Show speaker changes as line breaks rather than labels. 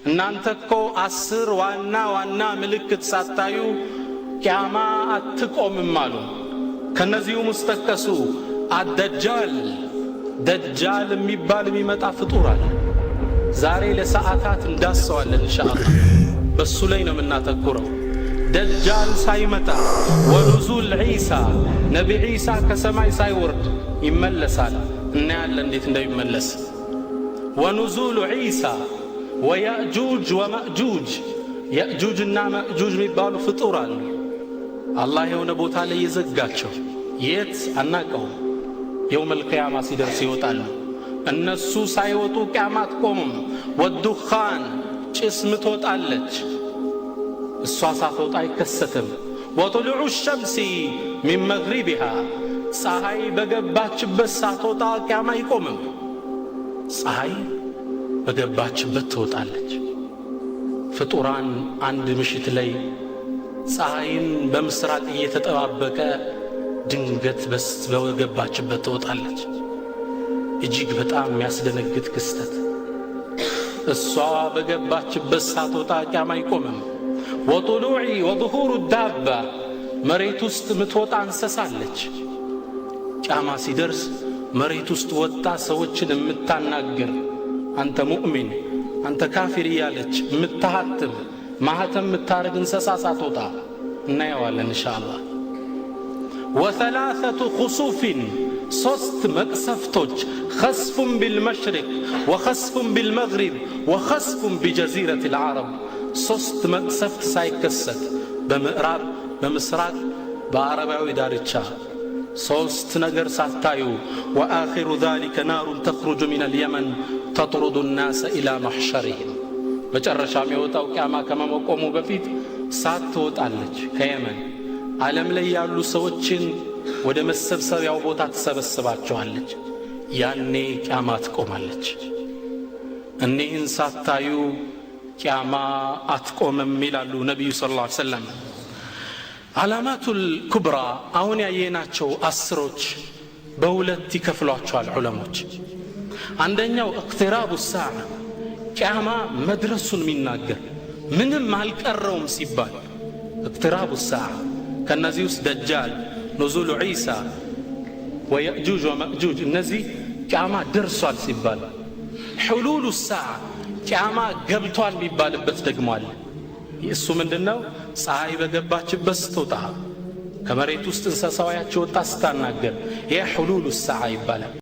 እናንተ እኮ 10 ዋና ምልክት ሳታዩ ቂያማ አትቆምም አሉ። ከነዚሁ ሙስተከሱ አደጃል ደጃል የሚባል የሚመጣ ፍጡር አለ። ዛሬ ለሰዓታት እንዳሰዋለን ኢንሻአላህ። በሱ ላይ ነው የምናተኩረው። ደጃል ሳይመጣ ወኑዙል ዒሳ ነቢ ዒሳ ከሰማይ ሳይወርድ ይመለሳል። እናያለን እንዴት እንደሚመለስ። ወኑዙል ዒሳ ወያእጁጅ ወማእጁጅ ያእጁጅና ማእጁጅ የሚባሉ ፍጡር አሉ። አላህ የሆነ ቦታ ላይ የዘጋቸው የት አናቀው። የውመል ቂያማ ሲደርስ ይወጣሉ። እነሱ ሳይወጡ ቂያማ አትቆምም። ወዱኻን ጭስ ምትወጣለች፣ እሷ ሳትወጣ አይከሰትም። ወጡሉዑ ሸምሲ ሚን መግሪቢሃ ፀሐይ በገባችበት ሳትወጣ ቂያማ አይቆምም። ፀሐይ በገባችበት ትወጣለች። ፍጡራን አንድ ምሽት ላይ ፀሐይን በምስራቅ እየተጠባበቀ ድንገት በገባችበት ትወጣለች። እጅግ በጣም የሚያስደነግጥ ክስተት። እሷ በገባችበት ሳትወጣ ቂያማ አይቆምም። ወጡሉዒ ወظሁሩ ዳባ መሬት ውስጥ ምትወጣ እንስሳለች። ቂያማ ሲደርስ መሬት ውስጥ ወጣ ሰዎችን የምታናግር አንተ ሙእሚን አንተ ካፊር እያለች የምታሃትም ማህተም የምታረግ እንስሳ ሳትወጣ እናየዋለን ኢንሻአላህ። ወሰላሰቱ ኹሱፊን ሶስት መቅሰፍቶች ኸስፉን ቢልመሽሪቅ ወኸስፉን ቢልመግሪብ ወኸስፉን ቢጀዚረት ልዓረብ ሶስት መቅሰፍት ሳይከሰት በምዕራብ በምስራቅ በአረባዊ ዳርቻ ሶስት ነገር ሳታዩ ወአኺሩ ذلك نار تخرج من اليمن تطرد الناس إلى محشرهم መጨረሻም የወጣው ቂያማ ከመቆሙ በፊት ሳት ትወጣለች ከየመን ዓለም ላይ ያሉ ሰዎችን ወደ መሰብሰቢያው ቦታ ትሰበስባቸዋለች። ያኔ ቂያማ ትቆማለች። እኒህን ሳታዩ ቂያማ አትቆምም ይላሉ ነቢዩ ሰለላሁ ዐለይሂ ወሰለም። ዓላማቱል ኩብራ አሁን ያየናቸው አስሮች በሁለት ይከፍሏቸዋል ዑለሞች። አንደኛው እቅትራቡ ሰዓ ቂያማ መድረሱን የሚናገር ምንም አልቀረውም ሲባል እቅትራቡ ሰዓ። ከነዚህ ውስጥ ደጃል፣ ኑዙሉ ዒሳ ወየእጁጅ ወመእጁጅ እነዚህ ቂያማ ደርሷል ሲባል፣ ሕሉሉ ሰዓ ቂያማ ገብቷል የሚባልበት ደግሞ አለ። እሱ ምንድነው? ፀሐይ በገባችበት ስትወጣ ከመሬት ውስጥ እንስሳዋያቸው ወጣ ስታናገር ይሄ ሕሉሉ ሰዓ ይባላል።